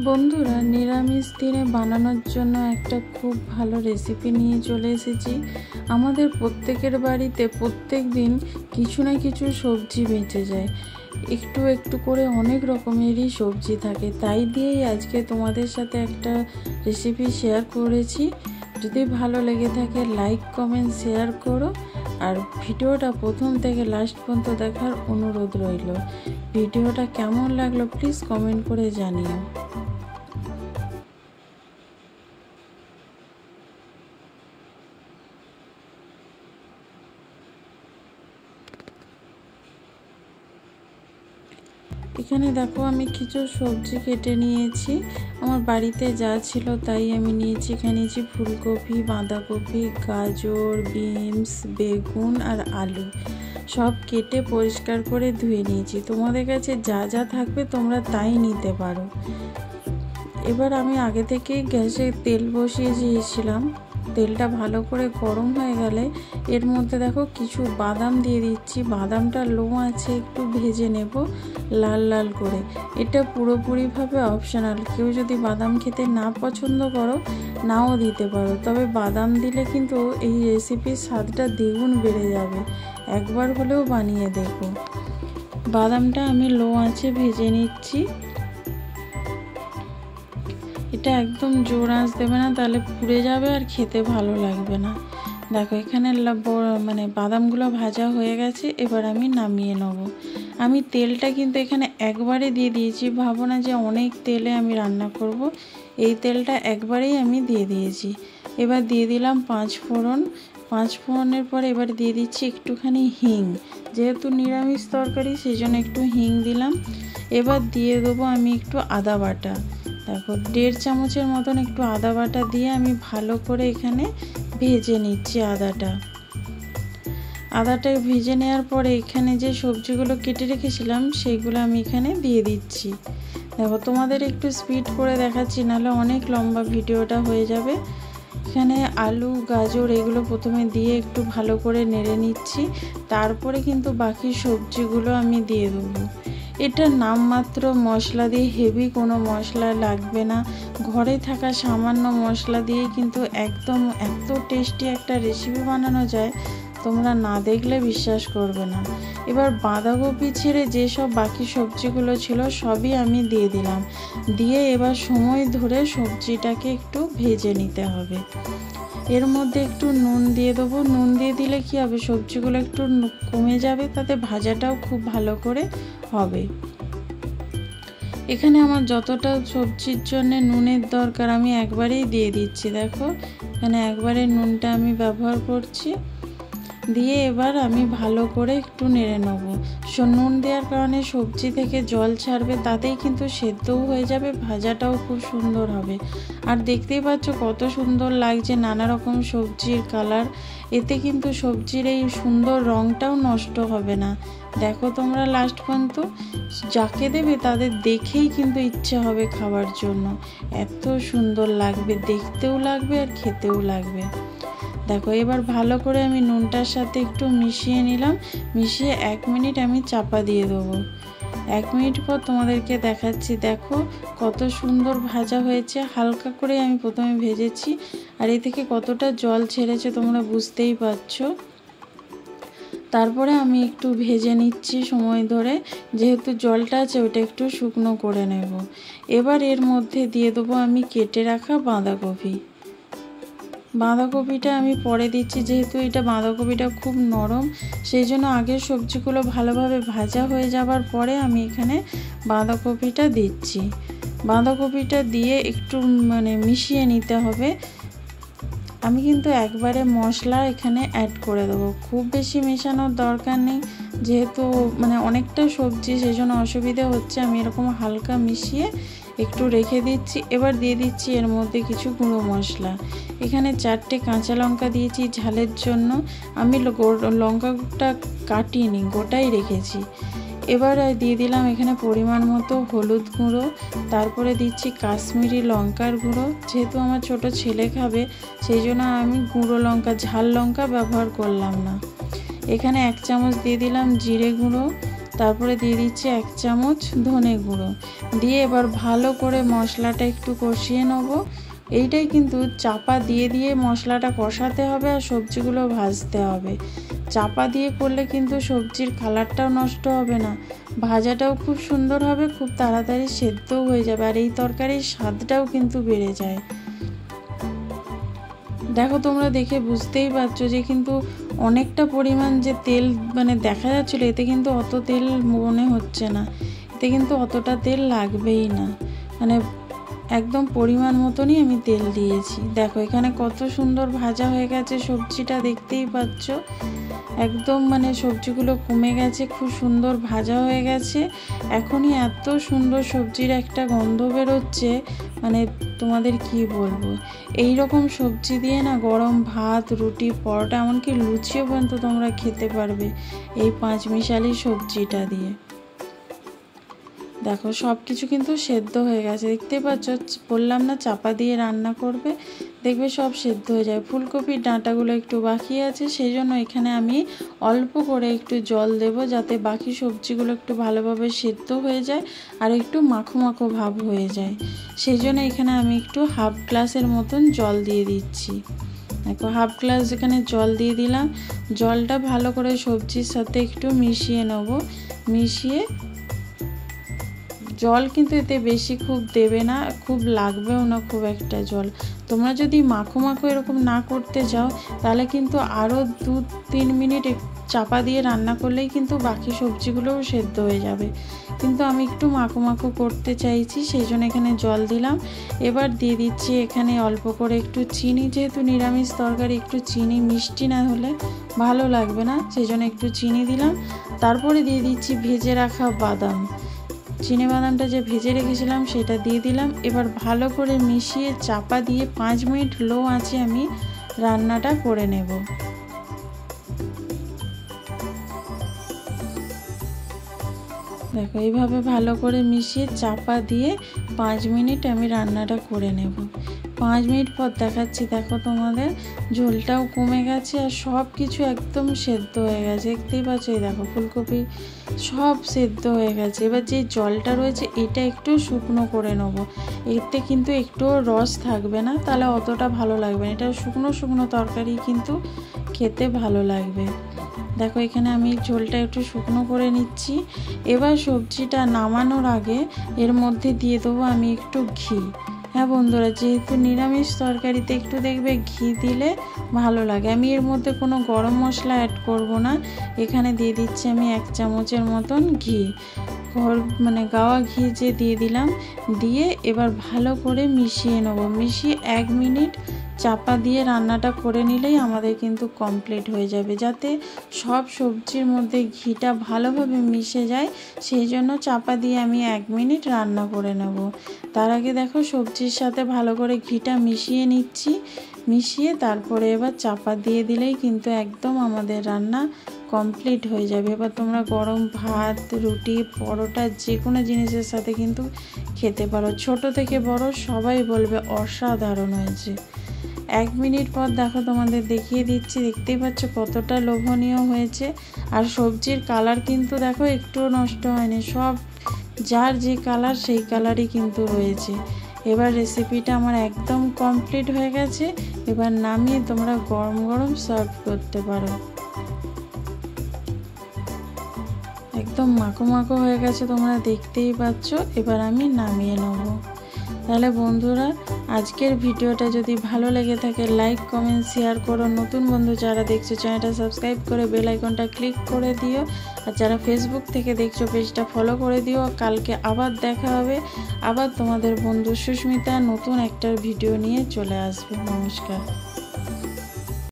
বন্ধুরা, নিরামিষ দিনে বানানোর জন্য একটা খুব ভালো রেসিপি নিয়ে চলে এসেছি। আমাদের প্রত্যেকের বাড়িতে প্রত্যেক দিন কিছু না কিছু সবজি বেঁচে যায়, একটু একটু করে অনেক রকমেরই সবজি থাকে। তাই দিয়েই আজকে তোমাদের সাথে একটা রেসিপি শেয়ার করেছি। যদি ভালো লেগে থাকে লাইক কমেন্ট শেয়ার করো, আর ভিডিওটা প্রথম থেকে লাস্ট পর্যন্ত দেখার অনুরোধ রইল। ভিডিওটা কেমন লাগলো প্লিজ কমেন্ট করে জানিও। এখানে দেখো আমি কিছু সবজি কেটে নিয়েছি, আমার বাড়িতে যা ছিল তাই আমি নিয়েছি। এখানে নিয়েছি ফুলকপি, বাঁধাকপি, গাজর, বিনস, বেগুন আর আলু। সব কেটে পরিষ্কার করে ধুয়ে নিয়েছি। তোমাদের কাছে যা যা থাকবে তোমরা তাই নিতে পারো। এবার আমি আগে থেকেই গ্যাসে তেল বসিয়ে দিয়েছিলাম। তেলটা ভালো করে গরম হয়ে গেলে এর মধ্যে দেখো কিছু বাদাম দিয়ে দিচ্ছি। বাদামটা লো আছে একটু ভেজে নেব লাল লাল করে। এটা পুরোপুরিভাবে অপশনাল, কেউ যদি বাদাম খেতে না পছন্দ করো নাও দিতে পারো, তবে বাদাম দিলে কিন্তু এই রেসিপির স্বাদটা দ্বিগুণ বেড়ে যাবে। একবার হলেও বানিয়ে দেখো। বাদামটা আমি লো আঁচে ভেজে নিচ্ছি। এটা একদম জোর আঁচ দেবে না, তাহলে পুড়ে যাবে আর খেতে ভালো লাগবে না। দেখো এখানে বাদামগুলো ভাজা হয়ে গেছে। এবার আমি নামিয়ে নেব। আমি তেলটা কিন্তু এখানে একবারে দিয়ে দিয়েছি, ভাবো না যে অনেক তেলে আমি রান্না করব। এই তেলটা একবারেই আমি দিয়ে দিয়েছি। এবার দিয়ে দিলাম 5 ফোড়ন। 5 ফোড়নের পরে এবার দিয়ে দিচ্ছি একটুখানি হিং। যেহেতু নিরামিষ তরকারি সেই জন্য একটু হিং দিলাম। এবার দিয়ে দেবো আমি একটু আদা বাটা। দেখো 1.5 চামচের মতন একটু আদা বাটা দিয়ে আমি ভালো করে এখানে ভেজে নিচ্ছি আদাটা ভেজে নেওয়ার পরে এখানে যে সবজিগুলো কেটে রেখেছিলাম সেইগুলো আমি এখানে দিয়ে দিচ্ছি। দেখো তোমাদের একটু স্পিড করে দেখাচ্ছি, নাহলে অনেক লম্বা ভিডিওটা হয়ে যাবে। এখানে আলু, গাজর এগুলো প্রথমে দিয়ে একটু ভালো করে নেড়ে নিচ্ছি। তারপরে কিন্তু বাকি সবজিগুলো আমি দিয়ে দেবো। এটা নামমাত্র মশলা দিয়ে, হেভি কোনো মশলা লাগবে না। ঘরে থাকা সামান্য মশলা দিয়ে কিন্তু একদম এত টেস্টি একটা রেসিপি বানানো যায়, তোমরা না দেখলে বিশ্বাস করবে না। এবার বাঁধাকপি ছেড়ে যেসব বাকি সবজিগুলো ছিল সবই আমি দিয়ে দিলাম। দিয়ে এবার সময় ধরে সবজিটাকে একটু ভেজে নিতে হবে। এর মধ্যে একটু নুন দিয়ে দেবো। নুন দিয়ে দিলে কি হবে, সবজিগুলো একটু কমে যাবে, তাতে ভাজাটাও খুব ভালো করে হবে। এখানে আমার যতটা সবজির জন্য নুনের দরকার আমি একবারেই দিয়ে দিচ্ছি। দেখো এখানে একবারে নুনটা আমি ব্যবহার করছি। দিয়ে এবার আমি ভালো করে একটু নেড়ে নেব। নুন দেওয়ার কারণে সবজি থেকে জল ছাড়বে, তাতেই কিন্তু সেদ্ধও হয়ে যাবে, ভাজাটাও খুব সুন্দর হবে। আর দেখতেই পাচ্ছ কত সুন্দর লাগছে নানা রকম সবজির কালার। এতে কিন্তু সবজির এই সুন্দর রঙটাও নষ্ট হবে না। দেখো তোমরা লাস্ট পর্যন্ত, যাকে দেবে তাদের দেখেই কিন্তু ইচ্ছে হবে খাওয়ার জন্য। এত সুন্দর লাগবে, দেখতেও লাগবে আর খেতেও লাগবে। দেখো এবার ভালো করে আমি নুনটার সাথে একটু মিশিয়ে নিলাম। মিশিয়ে 1 মিনিট আমি চাপা দিয়ে দেবো। 1 মিনিট পর তোমাদেরকে দেখাচ্ছি। দেখো কত সুন্দর ভাজা হয়েছে। হালকা করে আমি প্রথমে ভেজেছি, আর এ থেকে কতটা জল ছেড়েছে তোমরা বুঝতেই পারছো। তারপরে আমি একটু ভেজে নিচ্ছি সময় ধরে, যেহেতু জলটা আছে ওটা একটু শুকনো করে নেব। এবার এর মধ্যে দিয়ে দেবো আমি কেটে রাখা বাঁধাকপিটা আমি পরে দিচ্ছি, যেহেতু এটা বাঁধাকপিটা খুব নরম, সেই জন্য আগের সবজিগুলো ভালোভাবে ভাজা হয়ে যাবার পরে আমি এখানে বাঁধাকপিটা দিচ্ছি। বাঁধাকপিটা দিয়ে একটু মিশিয়ে নিতে হবে। আমি কিন্তু একবারে মশলা এখানে অ্যাড করে দেবো, খুব বেশি মেশানোর দরকার নেই, যেহেতু অনেকটা সবজি সেই জন্য অসুবিধা হচ্ছে। আমি এরকম হালকা মিশিয়ে একটু রেখে দিচ্ছি। এবার দিয়ে দিচ্ছি এর মধ্যে কিছু গুঁড়ো মশলা। এখানে 4টে কাঁচা লঙ্কা দিয়েছি ঝালের জন্য। আমি লঙ্কাটা কাটিনি, গোটাই রেখেছি। এবার দিয়ে দিলাম এখানে পরিমাণ মতো হলুদ গুঁড়ো। তারপরে দিচ্ছি কাশ্মীরি লঙ্কার গুঁড়ো। যেহেতু আমার ছোট ছেলে খাবে সেই জন্য আমি গুঁড়ো লঙ্কা, ঝাল লঙ্কা ব্যবহার করলাম না। এখানে 1 চামচ দিয়ে দিলাম জিরে গুঁড়ো। তারপরে দিয়ে দিচ্ছি 1 চামচ ধনে গুঁড়ো দিয়ে এবার ভালো করে মশলাটা একটু কষিয়ে নেব। এইটাই কিন্তু চাপা দিয়ে দিয়ে মশলাটা কষাতে হবে আর সবজিগুলো ভাজতে হবে। চাপা দিয়ে করলে কিন্তু সবজির কালারটাও নষ্ট হবে না, ভাজাটাও খুব সুন্দর হবে, খুব তাড়াতাড়ি সেদ্ধও হয়ে যাবে আর এই তরকারির স্বাদটাও কিন্তু বেড়ে যায়। দেখো তোমরা দেখে বুঝতেই পারছো যে কিন্তু অনেকটা পরিমাণ যে তেল মানে দেখা যাচ্ছিলো, এতে কিন্তু অত তেল মনে হচ্ছে না, এতে কিন্তু অতটা তেল লাগবেই না, মানে একদম পরিমাণ মতনই আমি তেল দিয়েছি। দেখো এখানে কত সুন্দর ভাজা হয়ে গেছে সবজিটা, দেখতেই পাচ্ছ একদম মানে সবজিগুলো কমে গেছে, খুব সুন্দর ভাজা হয়ে গেছে। এখনই এত সুন্দর সবজির একটা গন্ধ বেরোচ্ছে, মানে তোমাদের কি বলবো। এই রকম সবজি দিয়ে না গরম ভাত, রুটি, পরোটা, এমনকি লুচিও পর্যন্ত তোমরা খেতে পারবে এই পাঁচমিশালি সবজিটা দিয়ে। দেখো সব কিছু কিন্তু সেদ্ধ হয়ে গেছে, দেখতে পাচ্ছ, বললাম না চাপা দিয়ে রান্না করবে, দেখবে সব সেদ্ধ হয়ে যায়। ফুলকপির ডাঁটাগুলো একটু বাকি আছে, সেই জন্য এখানে আমি অল্প করে একটু জল দেব, যাতে বাকি সবজিগুলো একটু ভালোভাবে সেদ্ধ হয়ে যায় আর একটু মাখো মাখো ভাব হয়ে যায়। সেই জন্য এখানে আমি একটু হাফ গ্লাসের মতন জল দিয়ে দিচ্ছি। দেখো হাফ গ্লাস এখানে জল দিয়ে দিলাম। জলটা ভালো করে সবজির সাথে একটু মিশিয়ে নেব। মিশিয়ে জল কিন্তু এতে বেশি খুব দেবে না, খুব লাগবেও না খুব একটা জল। তোমরা যদি মাখো মাখো এরকম না করতে যাও তাহলে কিন্তু আরও 2-3 মিনিট চাপা দিয়ে রান্না করলেই কিন্তু বাকি সবজিগুলোও সেদ্ধ হয়ে যাবে, কিন্তু আমি একটু মাখো মাখো করতে চাইছি, সেই জন্য এখানে জল দিলাম। এবার দিয়ে দিচ্ছি এখানে অল্প করে একটু চিনি, যেহেতু নিরামিষ তরকারি একটু চিনি মিষ্টি না হলে ভালো লাগবে না, সেই জন্য একটু চিনি দিলাম। তারপরে দিয়ে দিচ্ছি ভেজে রাখা বাদাম, চিনে বাদামটা যে ভেজে রেখেছিলাম সেটা দিয়ে দিলাম। এবার ভালো করে মিশিয়ে চাপা দিয়ে 5 মিনিট লো আঁচে আমি রান্নাটা করে নেব। দেখো এইভাবে ভালো করে মিশিয়ে চাপা দিয়ে 5 মিনিট আমি রান্নাটা করে নেব। 5 মিনিট পর দেখাচ্ছি, দেখো তোমাদের ঝোলটাও কমে গেছে আর সব কিছু একদম সেদ্ধ হয়ে গেছে, দেখতেই পাচ্ছ। এই দেখো ফুলকপি সব সেদ্ধ হয়ে গেছে। এবার যে জলটা রয়েছে এটা একটু শুকনো করে নেবো, এতে কিন্তু একটুও রস থাকবে না, তাহলে অতটা ভালো লাগবে না। এটা শুকনো শুকনো তরকারি কিন্তু খেতে ভালো লাগবে। দেখো এখানে আমি ঝোলটা একটু শুকনো করে নিচ্ছি। এবার সবজিটা নামানোর আগে এর মধ্যে দিয়ে দেবো আমি একটু ঘি। হ্যাঁ বন্ধুরা, যেহেতু নিরামিষ তরকারিতে একটু দেখবে ঘি দিলে ভালো লাগে। আমি এর মধ্যে কোনো গরম মশলা অ্যাড করব না, এখানে দিয়ে দিচ্ছি আমি 1 চামচের মতন ঘি, মানে গাওয়া ঘি যে দিয়ে দিলাম। দিয়ে এবার ভালো করে মিশিয়ে নেব। মিশিয়ে 1 মিনিট চাপা দিয়ে রান্নাটা করে নিলেই আমাদের কিন্তু কমপ্লিট হয়ে যাবে। যাতে সব সবজির মধ্যে ঘিটা ভালোভাবে মিশে যায়, সেই জন্য চাপা দিয়ে আমি 1 মিনিট রান্না করে নেব। তার আগে দেখো সবজির সাথে ভালো করে ঘিটা মিশিয়ে নিচ্ছি। মিশিয়ে তারপরে এবার চাপা দিয়ে দিলেই কিন্তু একদম আমাদের রান্না কমপ্লিট হয়ে যাবে। এবার তোমরা গরম ভাত, রুটি, পরোটা যে কোনো জিনিসের সাথে কিন্তু খেতে পারো। ছোট থেকে বড় সবাই বলবে অসাধারণ হয়েছে। 1 মিনিট পর দেখো তোমাদের দেখিয়ে দিচ্ছি, দেখতেই পাচ্ছ কতটা লোভনীয় হয়েছে। আর সবজির কালার কিন্তু দেখো একটুও নষ্ট হয়নি, সব যার যে কালার সেই কালারই কিন্তু রয়েছে। এবার রেসিপিটা আমার একদম কমপ্লিট হয়ে গেছে। এবার নামিয়ে তোমরা গরম গরম সার্ভ করতে পারো। একদম মাখো মাখো হয়ে গেছে, তোমরা দেখতেই পাচ্ছ। এবার আমি নামিয়ে নেব। তাহলে বন্ধুরা, আজকের ভিডিওটা যদি ভালো লেগে থাকে লাইক, কমেন্ট, শেয়ার করো। নতুন বন্ধু যারা দেখছো চ্যানেলটা সাবস্ক্রাইব করে বেল আইকনটা ক্লিক করে দিও। আর যারা ফেসবুক থেকে দেখছো পেজটা ফলো করে দিও। কালকে আবার দেখা হবে, আবার তোমাদের বন্ধু সুস্মিতা নতুন একটা ভিডিও নিয়ে চলে আসবে। নমস্কার।